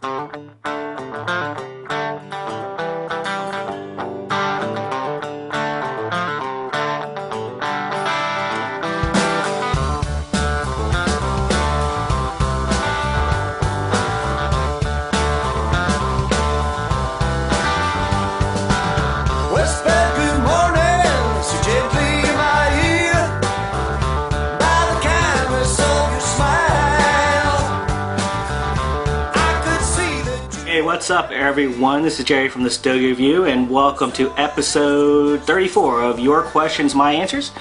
Hey, what's up everyone? This is Jerry from the Stogie Review, and welcome to episode 34 of Your Questions, My Answers.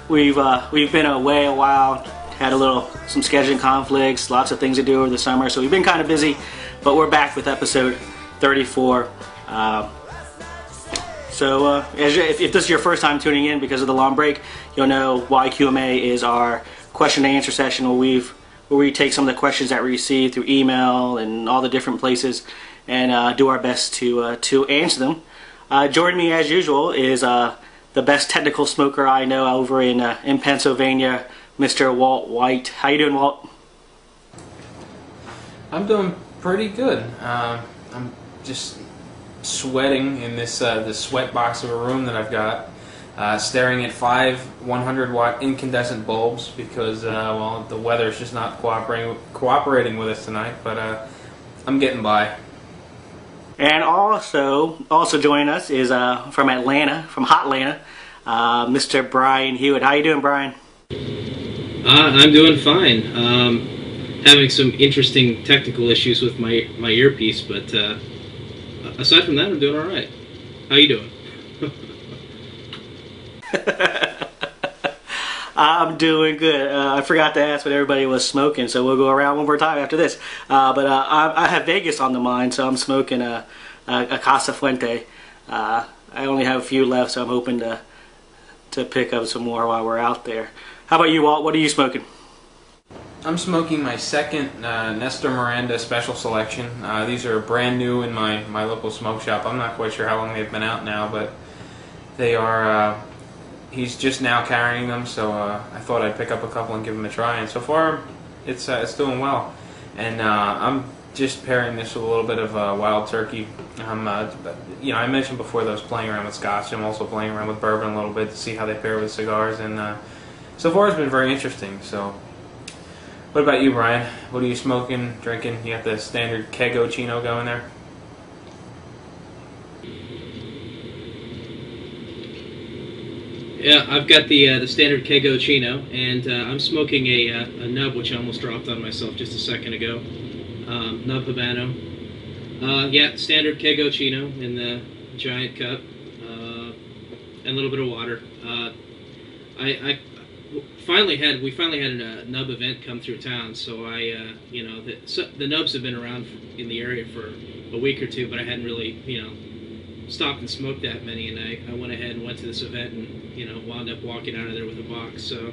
We've been away a while, had some scheduling conflicts, lots of things to do over the summer, so we've been kind of busy, but we're back with episode 34. If this is your first time tuning in because of the long break, you'll know why QMA is our question and answer session where we take some of the questions that we receive through email and all the different places and do our best to answer them. Joining me as usual is the best technical smoker I know over in Pennsylvania, Mr. Walt White. How you doing, Walt? I'm doing pretty good. I'm just sweating in this sweat box of a room that I've got, staring at 5 100-watt incandescent bulbs because well, the weather's just not cooperating with us tonight, but I'm getting by. And also joining us is from Atlanta, from Hot Atlanta, Mr. Brian Hewitt. How you doing, Brian? I'm doing fine. Having some interesting technical issues with my earpiece, but aside from that, I'm doing all right. How you doing? I'm doing good. I forgot to ask what everybody was smoking, so we'll go around one more time after this. I have Vegas on the mind, so I'm smoking a Casa Fuente. I only have a few left, so I'm hoping to pick up some more while we're out there. How about you, Walt? What are you smoking? I'm smoking my second Nestor Miranda Special Selection. These are brand new in my local smoke shop. I'm not quite sure how long they've been out now, but they are... he's just now carrying them, so I thought I'd pick up a couple and give them a try. And so far, it's doing well. And I'm just pairing this with a little bit of wild turkey. I mentioned before that I was playing around with Scotch. I'm also playing around with bourbon a little bit to see how they pair with cigars. And so far, it's been very interesting. So, what about you, Brian? What are you smoking, drinking? You got the standard Kego Chino going there? Yeah, I've got the standard Kego Chino, and I'm smoking a nub, which I almost dropped on myself just a second ago. Nub Habano. Yeah, standard Kego Chino in the giant cup, and a little bit of water. We finally had a nub event come through town, so the nubs have been around in the area for a week or two, but I hadn't really stopped and smoked that many, and I went ahead and went to this event and wound up walking out of there with a box. So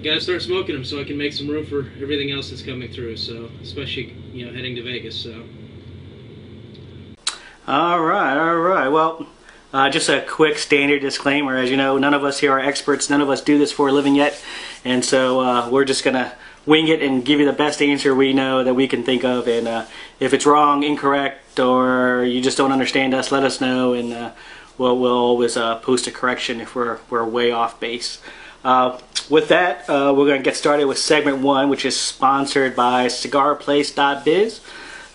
gotta start smoking them so I can make some room for everything else that's coming through, so especially heading to Vegas. So all right, well, just a quick standard disclaimer. As you know, none of us here are experts, none of us do this for a living yet, and so we're just gonna wing it and give you the best answer we know that we can think of. And if it's wrong, incorrect, or you just don't understand us, let us know, and we'll always post a correction if we're way off base. With that, we're going to get started with segment 1, which is sponsored by cigarplace.biz.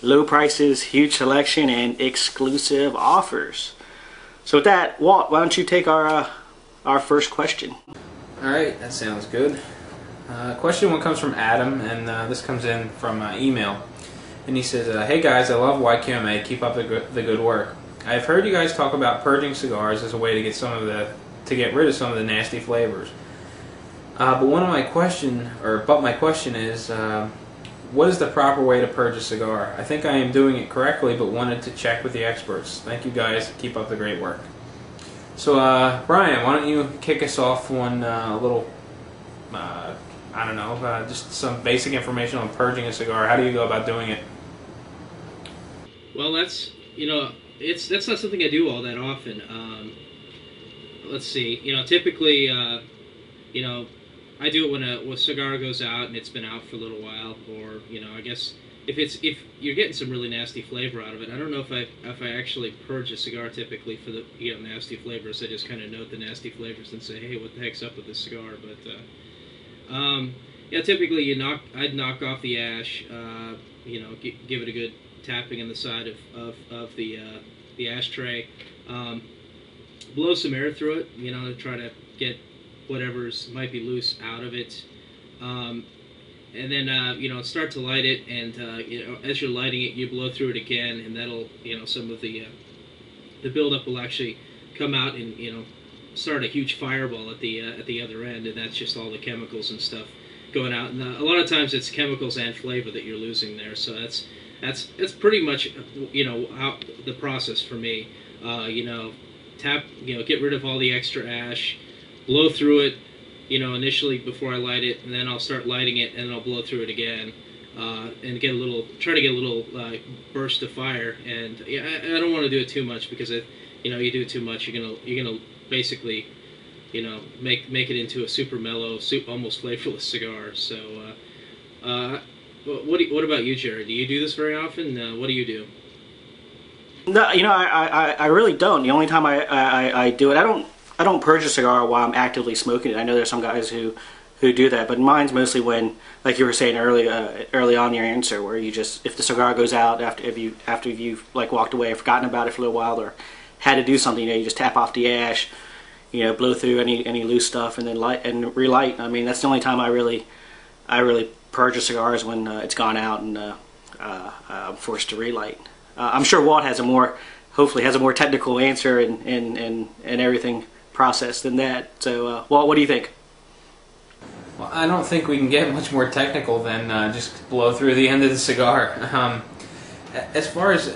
Low prices, huge selection, and exclusive offers. So with that, Walt, why don't you take our first question? Alright, that sounds good. Question 1 comes from Adam, and this comes in from email. And he says, hey guys, I love YQMA, keep up the good work. I've heard you guys talk about purging cigars as a way to get rid of some of the nasty flavors. But my question is, what is the proper way to purge a cigar? I think I am doing it correctly, but wanted to check with the experts. Thank you guys, keep up the great work. So Brian, why don't you kick us off one little, I don't know, just some basic information on purging a cigar. How do you go about doing it? Well, that's not something I do all that often. Let's see. Typically, I do it when a cigar goes out and it's been out for a little while, or I guess if you're getting some really nasty flavor out of it. I don't know if I actually purge a cigar typically for the nasty flavors. I just kind of note the nasty flavors and say, hey, what the heck's up with this cigar? But yeah, typically I'd knock off the ash, give it a good tapping in the side of the ashtray, blow some air through it, to try to get whatever's might be loose out of it. And then start to light it, and as you're lighting it, you blow through it again, and that'll some of the buildup will actually come out and start a huge fireball at the other end, and that's just all the chemicals and stuff going out. And a lot of times it's chemicals and flavor that you're losing there. So that's pretty much how the process for me. Get rid of all the extra ash, blow through it. Initially before I light it, and then I'll start lighting it, and then I'll blow through it again, and try to get a little burst of fire. And I don't want to do it too much, because you do it too much, you're gonna basically, make it into a super mellow, almost flavorless cigar. So, what about you, Jerry? Do you do this very often? What do you do? No, I really don't. The only time I do it, I don't purge a cigar while I'm actively smoking it. I know there's some guys who do that, but mine's mostly when, like you were saying early on in your answer, where you just, if the cigar goes out after you've like walked away, forgotten about it for a little while, or had to do something, you just tap off the ash, blow through any loose stuff, and then light and relight. I mean, that's the only time I really purge a cigar, is when it's gone out and I'm forced to relight. I'm sure Walt hopefully has a more technical answer and everything process than that. So, Walt, what do you think? Well, I don't think we can get much more technical than just blow through the end of the cigar. As far as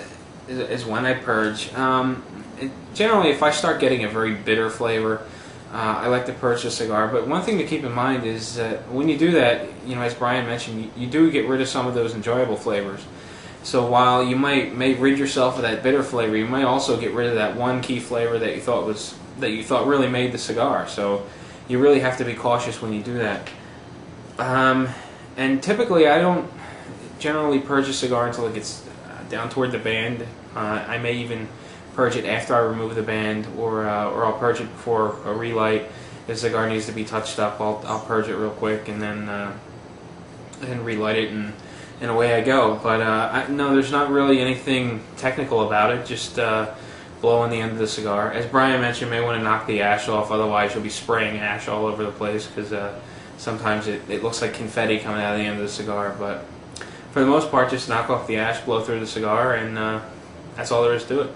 when I purge, generally if I start getting a very bitter flavor, I like to purge the cigar. But one thing to keep in mind is that when you do that, as Brian mentioned, you do get rid of some of those enjoyable flavors. So while you may rid yourself of that bitter flavor, you might also get rid of that one key flavor that you thought really made the cigar. So you really have to be cautious when you do that. And typically I don't generally purge a cigar until it gets down toward the band. I may even purge it after I remove the band, or I'll purge it before a relight. If the cigar needs to be touched up, I'll purge it real quick and then relight it, and away I go. But no, there's not really anything technical about it. Just blow on the end of the cigar. As Brian mentioned, you may want to knock the ash off, otherwise you'll be spraying ash all over the place, because sometimes it looks like confetti coming out of the end of the cigar. But for the most part, just knock off the ash, blow through the cigar, and that's all there is to it.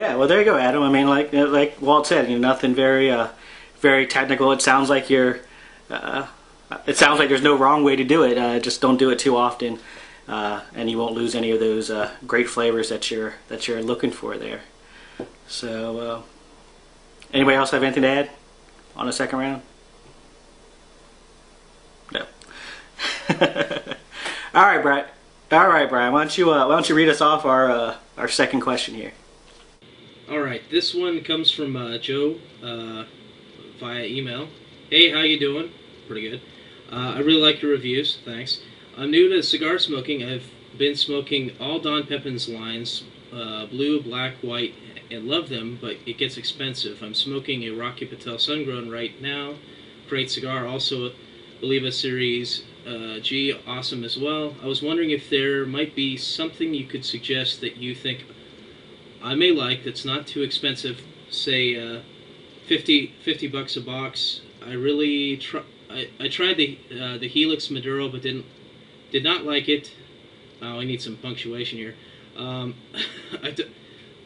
Yeah, well, there you go, Adam. I mean, like Walt said, nothing very technical. It sounds like there's no wrong way to do it. Just don't do it too often, and you won't lose any of those great flavors that you're looking for there. So, anybody else have anything to add on the second round? No. All right, Brian. Why don't you read us off our second question here? All right, this one comes from Joe via email. Hey, how you doing? Pretty good. I really like your reviews, thanks. I'm new to cigar smoking. I've been smoking all Don Pepin's lines, blue, black, white, and love them, but it gets expensive. I'm smoking a Rocky Patel Sungrown right now. Great cigar. Also, Oliva Series G, awesome as well. I was wondering if there might be something you could suggest that you think I may like that's not too expensive. Say 50 bucks a box. I really I tried the Helix Maduro, but did not like it. Oh, I need some punctuation here. I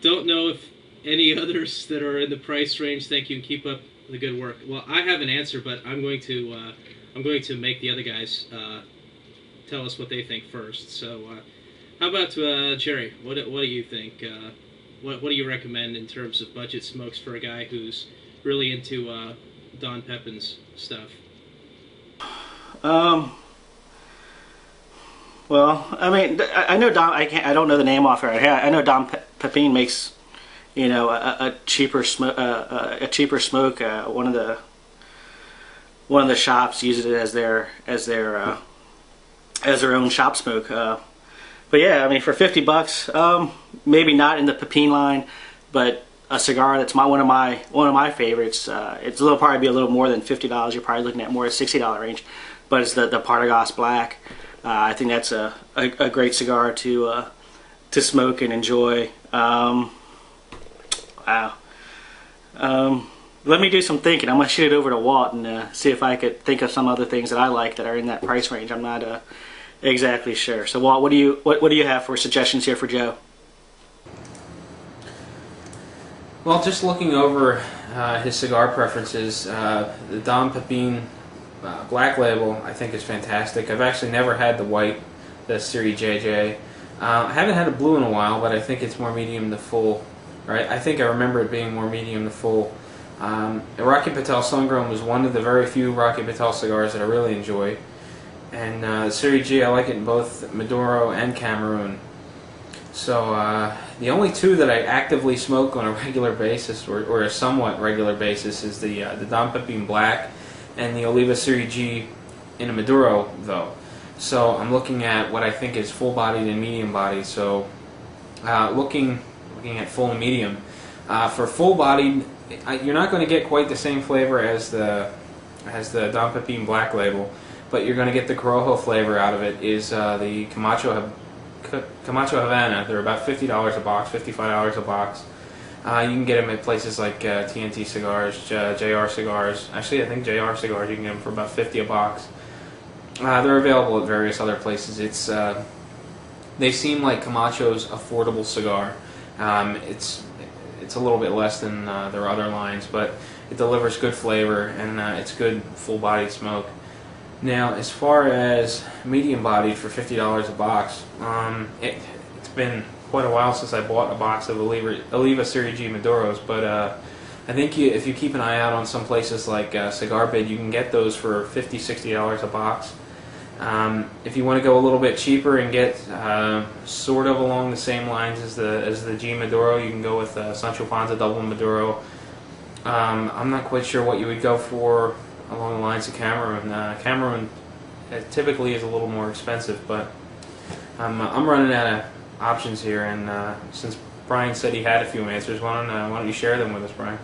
don't know if any others that are in the price range. Thank you, and keep up the good work. Well, I have an answer, but I'm going to make the other guys tell us what they think first. So, how about Jerry? What do you think? What do you recommend in terms of budget smokes for a guy who's really into Don Pepin's stuff? Well, I mean, I know Don. I don't know the name off her head. I know Don Pepin makes, a cheaper smoke. One of the shops uses it as their as their own shop smoke. But yeah, I mean, for 50 bucks, maybe not in the Pepin line, but a cigar that's one of my favorites. It's probably be a little more than $50. You're probably looking at more $60 range, but it's the Partagas Black. I think that's a great cigar to smoke and enjoy. Wow. Let me do some thinking. I'm gonna shoot it over to Walt and see if I could think of some other things that I like that are in that price range. I'm not exactly sure. So Walt, what do you have for suggestions here for Joe? Well, just looking over his cigar preferences, the Dom Pepin Black Label I think is fantastic. I've actually never had the white, the Series JJ. I haven't had a blue in a while, but I think it's more medium to full. Right? I think I remember it being more medium to full. Rocky Patel Sungrown was one of the very few Rocky Patel cigars that I really enjoy. And the Series G, I like it in both Maduro and Cameroon. So the only two that I actively smoke on a regular basis, or a somewhat regular basis, is the Dom Pepin Black and the Oliva Series G in a Maduro, though. So I'm looking at what I think is full-bodied and medium-bodied. So looking at full and medium. For full-bodied, you're not going to get quite the same flavor as the Dom Pepin Black Label, but you're going to get the Corojo flavor out of it. Is the Camacho Havana. They're about $50 a box, $55 a box. You can get them at places like TNT Cigars, JR Cigars. Actually, I think JR Cigars you can get them for about $50 a box. They're available at various other places. They seem like Camacho's affordable cigar. It's a little bit less than their other lines, but it delivers good flavor and it's good full-bodied smoke. Now, as far as medium-bodied for $50 a box, it's been quite a while since I bought a box of Oliva Series G Maduros, but I think if you keep an eye out on some places like Cigar Bid, you can get those for $50, $60 a box. If you want to go a little bit cheaper and get sort of along the same lines as the G Maduro, you can go with Sancho Panza Double Maduro. I'm not quite sure what you would go for along the lines of Cameroon. Cameroon typically is a little more expensive, but I'm running out of options here, and since Brian said he had a few answers, why don't you share them with us, Brian?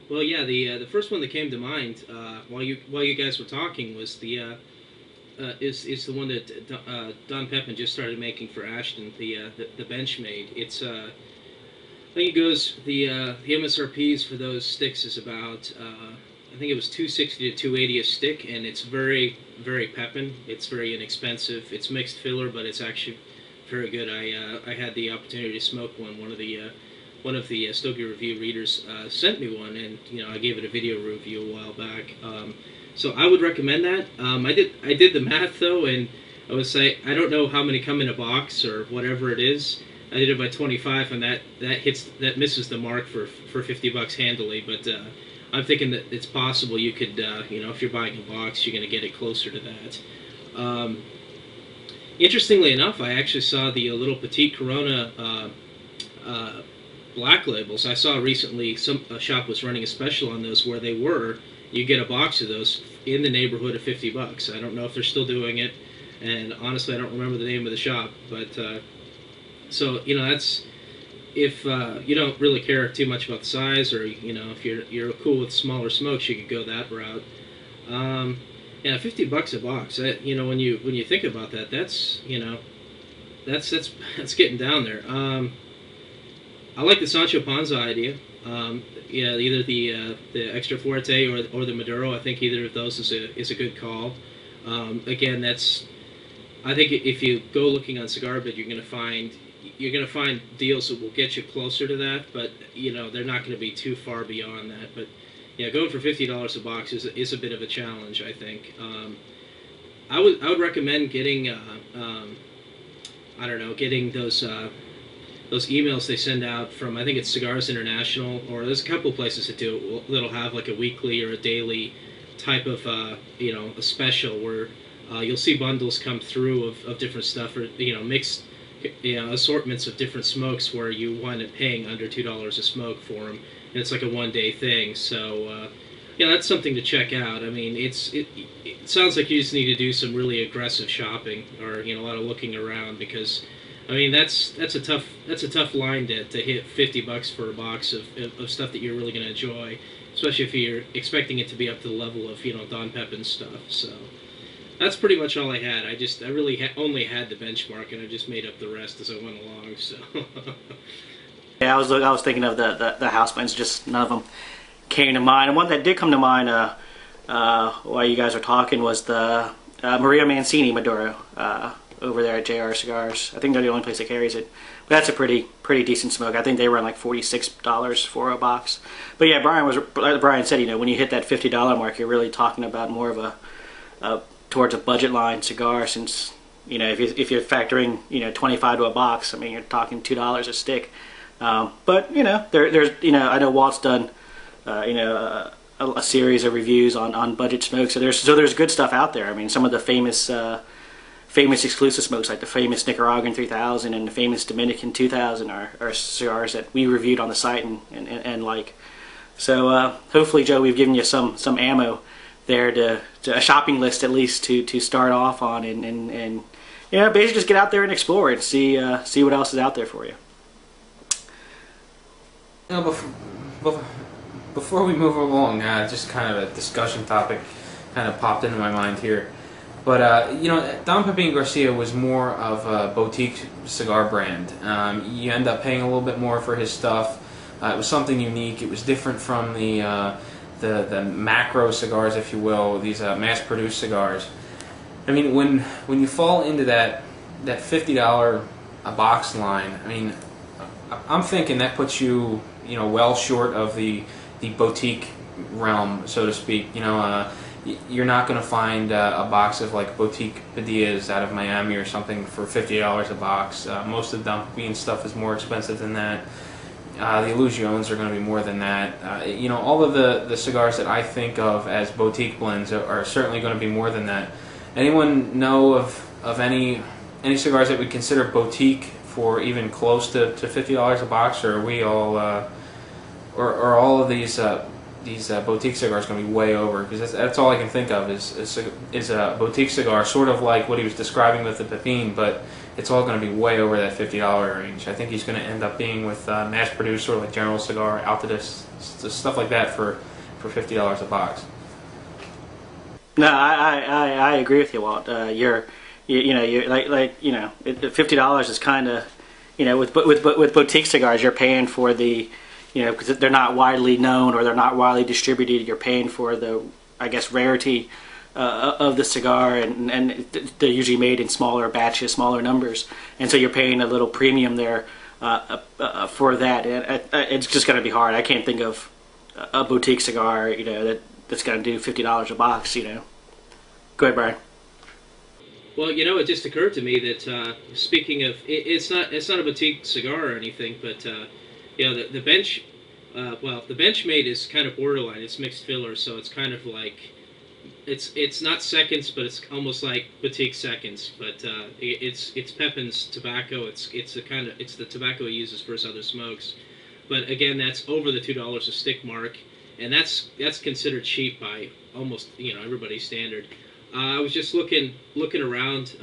Well, yeah, the first one that came to mind while you guys were talking was the the one that Don Pepin just started making for Ashton, the Benchmade. It's I think it goes the MSRPs for those sticks is about I think it was $260 to $280 a stick, and it's very Pepin. It's very inexpensive. It's mixed filler, but it's actually very good. I had the opportunity to smoke one. One of the Stogie review readers sent me one, and I gave it a video review a while back. So I would recommend that. I did the math though, and I would say I don't know how many come in a box or whatever it is. I did it by 25, and that misses the mark for $50 handily. But I'm thinking that it's possible you could if you're buying a box, you're going to get it closer to that. Interestingly enough, I actually saw the little Petite Corona Black Labels. I saw recently a shop was running a special on those where you get a box of those in the neighborhood of $50. I don't know if they're still doing it, and honestly I don't remember the name of the shop, but so that's if you don't really care too much about the size, or if you're cool with smaller smokes, you could go that route. Yeah, $50 a box. When you think about that, that's that's getting down there. I like the Sancho Panza idea. Yeah, either the Extra Fuerte or the Maduro. I think either of those is a good call. Again, I think if you go looking on Cigar Bid, you're gonna find deals that will get you closer to that, but they're not going to be too far beyond that. But yeah, going for $50 a box is a bit of a challenge, I think. I would recommend getting I don't know, getting those emails they send out from, I think it's Cigars International, or there's a couple places that that'll have like a weekly or a daily type of a special where you'll see bundles come through of different stuff, or mixed assortments of different smokes where you wind up paying under $2 a smoke for them, and it's like a one-day thing. So Yeah, that's something to check out. I mean, it sounds like you just need to do some really aggressive shopping, or a lot of looking around, because I mean that's a tough line to hit $50 for a box of stuff that you're really going to enjoy, especially if you're expecting it to be up to the level of Don Pepin's stuff. So that's pretty much all I had. I really only had the benchmark, and I just made up the rest as I went along. So Yeah, I was thinking of the house blends, just none of them came to mind. And one that did come to mind while you guys were talking was the Maria Mancini Maduro over there at JR Cigars. I think they're the only place that carries it. But that's a pretty decent smoke. I think they run like $46 for a box. But yeah, Brian said, when you hit that $50 mark, you're really talking about more of towards a budget line cigar, since if you're factoring $25 to a box, I mean you're talking $2 a stick. But there's I know Walt's done a series of reviews on budget smokes, so there's good stuff out there. I mean, some of the famous exclusive smokes, like the famous Nicaraguan 3000 and the famous Dominican 2000, are cigars that we reviewed on the site and like. So hopefully, Joe, we've given you some ammo there to a shopping list at least to start off on, and basically just get out there and explore and see what else is out there for you. Before we move along, just kind of a discussion topic kind of popped into my mind here. But, Don Pepin Garcia was more of a boutique cigar brand. You end up paying a little bit more for his stuff. It was something unique. It was different from the macro cigars, if you will, these mass-produced cigars. I mean, when you fall into that $50 a box line, I mean, I'm thinking that puts you, well short of the boutique realm, so to speak. You're not going to find a box of like boutique Padillas out of Miami or something for $50 a box. Most of the Don Pepin stuff is more expensive than that. The Illusiones are going to be more than that. All of the cigars that I think of as boutique blends are certainly going to be more than that. Anyone know of any cigars that we consider boutique for even close to $50 a box, or are we all, or all of these boutique cigars going to be way over? Because that's all I can think of is a boutique cigar, sort of like what he was describing with the Pepin, but it's all going to be way over that $50 range. I think he's going to end up being with mass-produced, sort of like General Cigar, Altadis, stuff like that for $50 a box. No, I agree with you, Walt. You're $50 is kind of, with boutique cigars, you're paying for the, because they're not widely known or they're not widely distributed. You're paying for the, I guess, rarity of the cigar, and they're usually made in smaller batches, smaller numbers, and so you're paying a little premium there for that. And it's just going to be hard. I can't think of a boutique cigar, that's going to do $50 a box. Go ahead, Brian. Well, it just occurred to me that speaking of, it's not a boutique cigar or anything, but the bench, the Benchmade is kind of borderline. It's mixed filler, so it's kind of like, it's not seconds, but it's almost like boutique seconds. But it's Pepin's tobacco. It's the tobacco he uses for his other smokes. But again, that's over the $2 a stick mark, and that's considered cheap by almost everybody's standard. I was just looking around,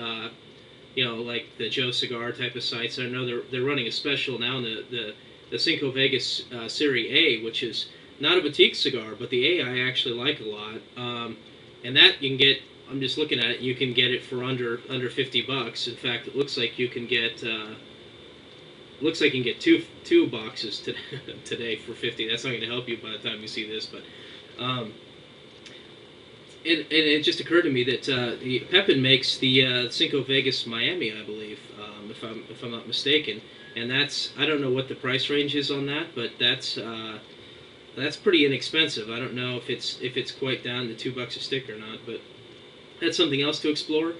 like the Joe Cigar type of sites. I know they're running a special now in the Cinco Vegas Serie A, which is not a boutique cigar, but the A I actually like a lot. And that you can get. I'm just looking at it. You can get it for under $50. In fact, it looks like you can get. Looks like you can get two boxes today for $50. That's not going to help you by the time you see this, but. And it just occurred to me that Pepin makes the Cinco Vegas Miami, I believe, if I'm not mistaken, and I don't know what the price range is on that, but that's pretty inexpensive. I don't know if it's quite down to $2 a stick or not, but that's something else to explore.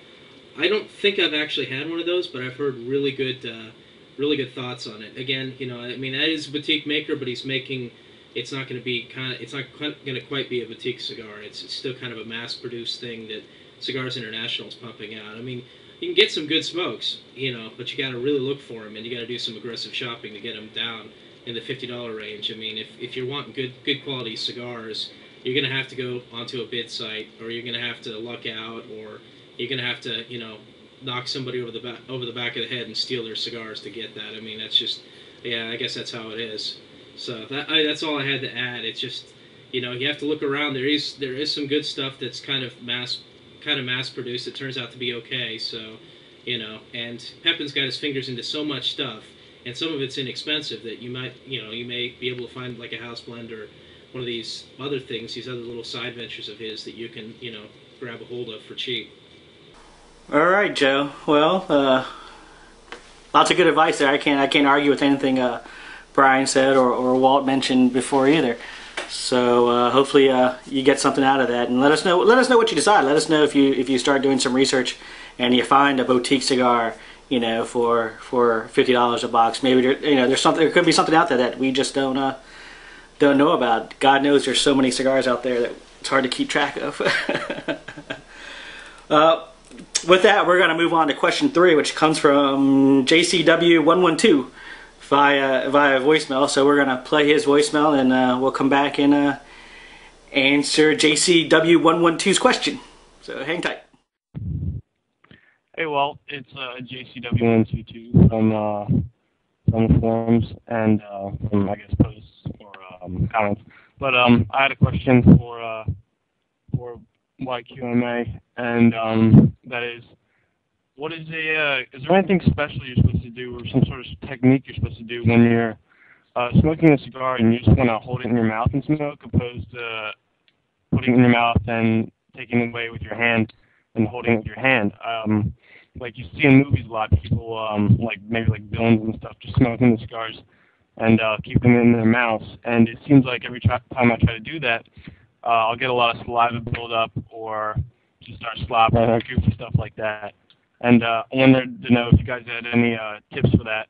I don't think I've actually had one of those, but I've heard really good thoughts on it. Again, I mean, that is a boutique maker, but he's making. It's not going to quite be a boutique cigar. It's still kind of a mass-produced thing that Cigars International is pumping out. I mean, you can get some good smokes, but you got to really look for them, and you got to do some aggressive shopping to get them down in the $50 range. I mean, if you're wanting good quality cigars, you're going to have to go onto a bid site, or you're going to have to luck out, or you're going to have to, knock somebody over the back of the head and steal their cigars to get that. I mean, that's just, yeah, I guess that's how it is. So that's all I had to add. It's just, you have to look around. There is some good stuff that's kind of mass produced. It turns out to be okay. So, and Pepin's got his fingers into so much stuff, and some of it's inexpensive that you may be able to find like a house blend or one of these other things, these other little side ventures of his that you can, grab a hold of for cheap. All right, Joe. Well, lots of good advice there. I can't argue with anything Brian said or Walt mentioned before either. So hopefully you get something out of that, and let us know what you decide. Let us know if you start doing some research and you find a boutique cigar, for $50 a box. Maybe there could be something out there that we just don't know about. God knows there's so many cigars out there that it's hard to keep track of. With that, we're going to move on to question 3, which comes from JCW112 via voicemail. So we're going to play his voicemail, and we'll come back and answer JCW112's question. So hang tight. Hey Walt, it's JCW122 from the forums and from, I guess, posts or comments. But I had a question for YQMA, and that is, is there anything special you're supposed to do, or some sort of technique you're supposed to do when you're smoking a cigar and you just want to hold it in your mouth and smoke, opposed to putting it in your mouth and taking it away with your hand and holding it with your hand? Like you see in movies a lot, people like villains and stuff just smoking the cigars and keep them in their mouths, and it seems like every time I try to do that, I'll get a lot of saliva buildup or just start slobbering or goofy stuff like that. And I wanted to know if you guys had any tips for that,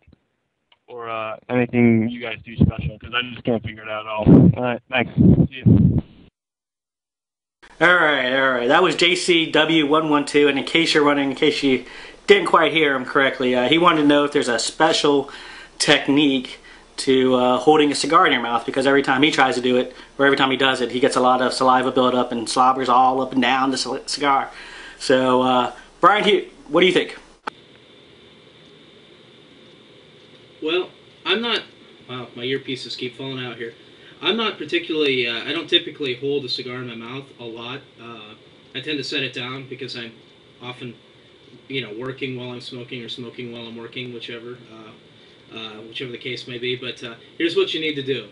or anything you guys do special, because I just can't figure it out at all. All right, thanks. See you. All right. That was JCW112, and in case you didn't quite hear him correctly, he wanted to know if there's a special technique to holding a cigar in your mouth, because every time he tries to do it, or every time he does it, he gets a lot of saliva buildup and slobbers all up and down the cigar. So, Brian, what do you think? Well, I'm not... Wow, my earpieces keep falling out here. I'm not particularly... I don't typically hold a cigar in my mouth a lot. I tend to set it down because I'm often, working while I'm smoking or smoking while I'm working, whichever the case may be. But here's what you need to do.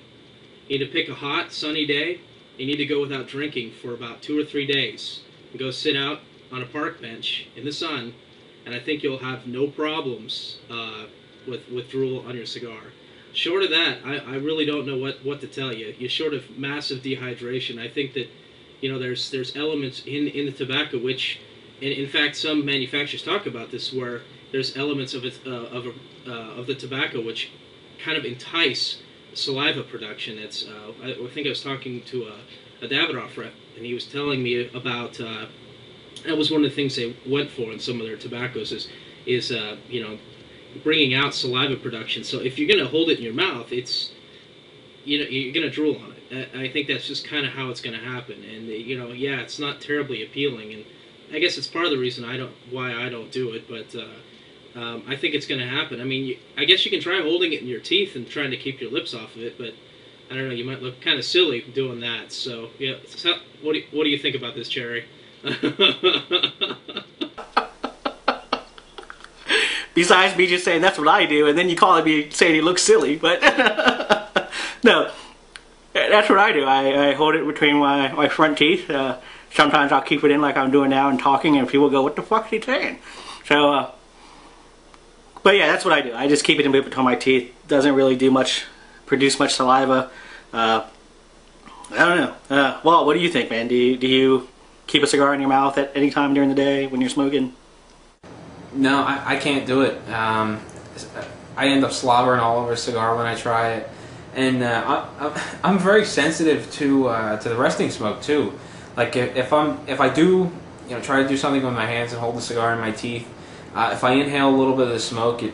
You need to pick a hot, sunny day. You need to go without drinking for about 2 or 3 days. And go sit out on a park bench in the sun, and I think you'll have no problems with withdrawal on your cigar. Short of that, I really don't know what to tell you. You're short of massive dehydration. I think that there's elements in the tobacco which, in fact, some manufacturers talk about this, where there's elements of the tobacco which kind of entice saliva production. It's I think I was talking to a Davidoff rep, and he was telling me about that was one of the things they went for in some of their tobaccos is bringing out saliva production. So if you're going to hold it in your mouth, it's you're going to drool on it. I think that's just kind of how it's going to happen. And yeah, it's not terribly appealing, and I guess it's part of the reason why I don't do it. But I think it's going to happen. I mean, I guess you can try holding it in your teeth and trying to keep your lips off of it, but I don't know. You might look kind of silly doing that. So yeah, what do you think about this, Cherry? Besides me just saying that's what I do, and then you call me saying he looks silly, but no, that's what I do. I hold it between my front teeth. Sometimes I'll keep it in like I'm doing now and talking, and people go, "What the fuck is he saying?" So, but yeah, that's what I do. I just keep it in between my teeth. Doesn't really produce much saliva. I don't know. Well, what do you think, man? Do you keep a cigar in your mouth at any time during the day when you're smoking? No, I can't do it. I end up slobbering all over a cigar when I try it, and I'm very sensitive to the resting smoke too. Like if I do try to do something with my hands and hold the cigar in my teeth, if I inhale a little bit of the smoke, it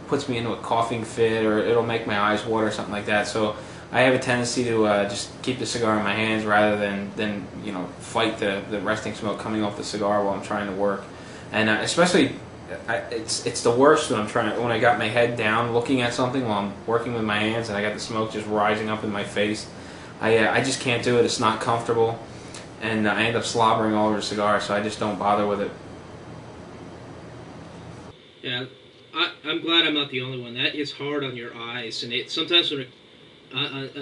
puts me into a coughing fit, or it'll make my eyes water or something like that. So I have a tendency to just keep the cigar in my hands rather than fight the resting smoke coming off the cigar while I'm trying to work. And especially, it's the worst when when I got my head down looking at something while I'm working with my hands and I got the smoke just rising up in my face. I just can't do it. It's not comfortable, and I end up slobbering all over the cigar, so I just don't bother with it. Yeah, I'm glad I'm not the only one. That is hard on your eyes, and sometimes when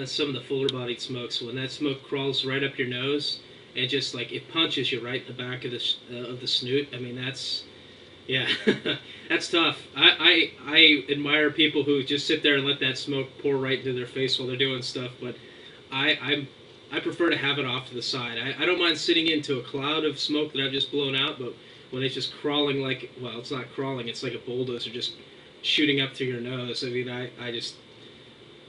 some of the fuller bodied smokes, when that smoke crawls right up your nose, and just like it punches you right in the back of the snoot. I mean, yeah, that's tough. I admire people who just sit there and let that smoke pour right into their face while they're doing stuff, but I prefer to have it off to the side. I don't mind sitting into a cloud of smoke that I've just blown out, but when it's just crawling like, well, it's not crawling, it's like a bulldozer just shooting up through your nose. I mean,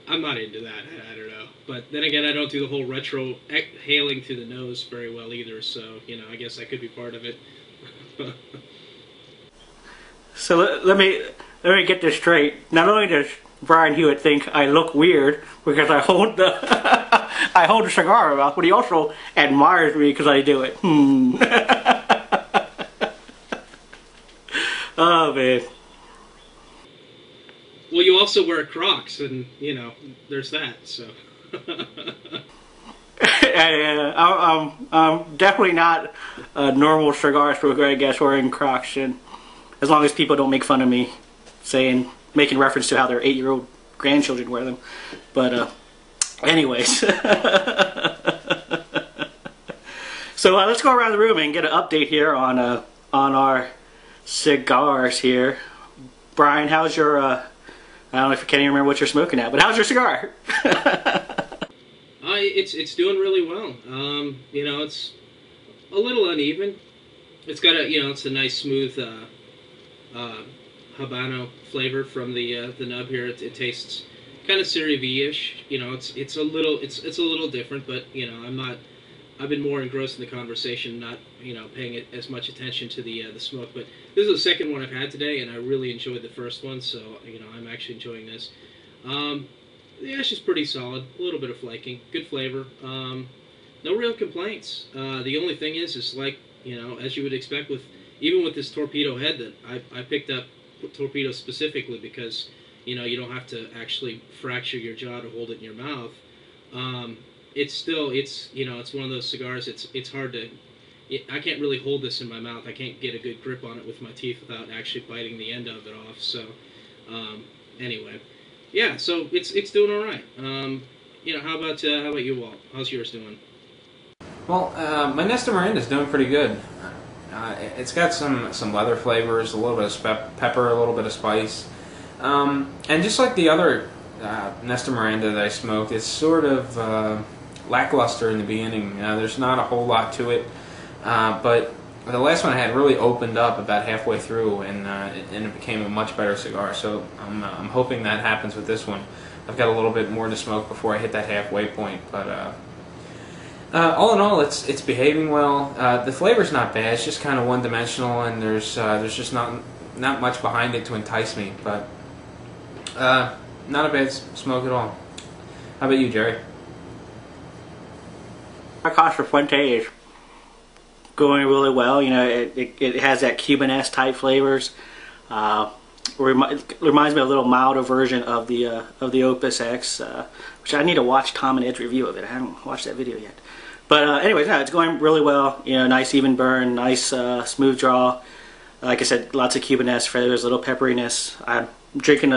I'm not into that. I don't know. But then again, I don't do the whole retro exhaling through the nose very well either, so, I guess I could be part of it. So let me get this straight. Not only does Brian Hewitt think I look weird because I hold the I hold the cigar in my mouth, but he also admires me because I do it. Oh man. Well, you also wear Crocs, and there's that. So. I'm definitely not a normal cigar smoker, I guess, wearing Crocs, and as long as people don't make fun of me, making reference to how their 8-year-old grandchildren wear them. But anyways, so let's go around the room and get an update here on our cigars here. Brian, how's your I don't know if you can't even remember what you're smoking at, but how's your cigar? It's doing really well. It's a little uneven. It's got it's a nice smooth Habano flavor from the nub here. It tastes kind of CeraVe-ish. It's a little different, but I've been more engrossed in the conversation, not paying as much attention to the smoke. But this is the second one I've had today, and I really enjoyed the first one, so I'm actually enjoying this. The ash is pretty solid, a little bit of flaking, good flavor, no real complaints. The only thing is like as you would expect even with this torpedo head that I picked up torpedo specifically because you don't have to actually fracture your jaw to hold it in your mouth. It's one of those cigars. It's hard to. I can't really hold this in my mouth. I can't get a good grip on it with my teeth without actually biting the end of it off. So, anyway, yeah. So it's doing all right. How about you, Walt? How's yours doing? Well, my Nesta Miranda's doing pretty good. It's got some leather flavors, a little bit of pepper, a little bit of spice, and just like the other Nesta Miranda that I smoked, it's sort of lackluster in the beginning. There's not a whole lot to it, but the last one I had really opened up about halfway through, and it became a much better cigar. So I'm hoping that happens with this one. I've got a little bit more to smoke before I hit that halfway point, but all in all, it's behaving well. The flavor's not bad. It's just kind of one-dimensional, and there's just not much behind it to entice me. But not a bad smoke at all. How about you, Jerry? Casa Fuente is going really well. It has that Cuban-esque type flavors. Reminds me of a little milder version of the Opus X, which I need to watch Tom and Ed's review of it. I haven't watched that video yet. But anyways, yeah, it's going really well. Nice even burn, nice smooth draw. Like I said, lots of Cuban-esque flavors, a little pepperiness. I'm drinking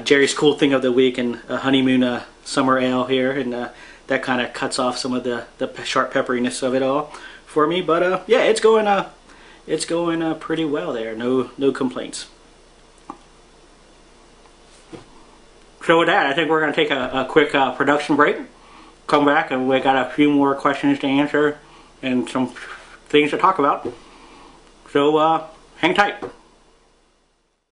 Jerry's Cool Thing of the Week and a Honeymoon Summer Ale here, and that kind of cuts off some of the sharp pepperiness of it all for me. But yeah, it's going pretty well there. No complaints. So with that, I think we're going to take a quick production break. Come back and we got a few more questions to answer and some things to talk about. So hang tight.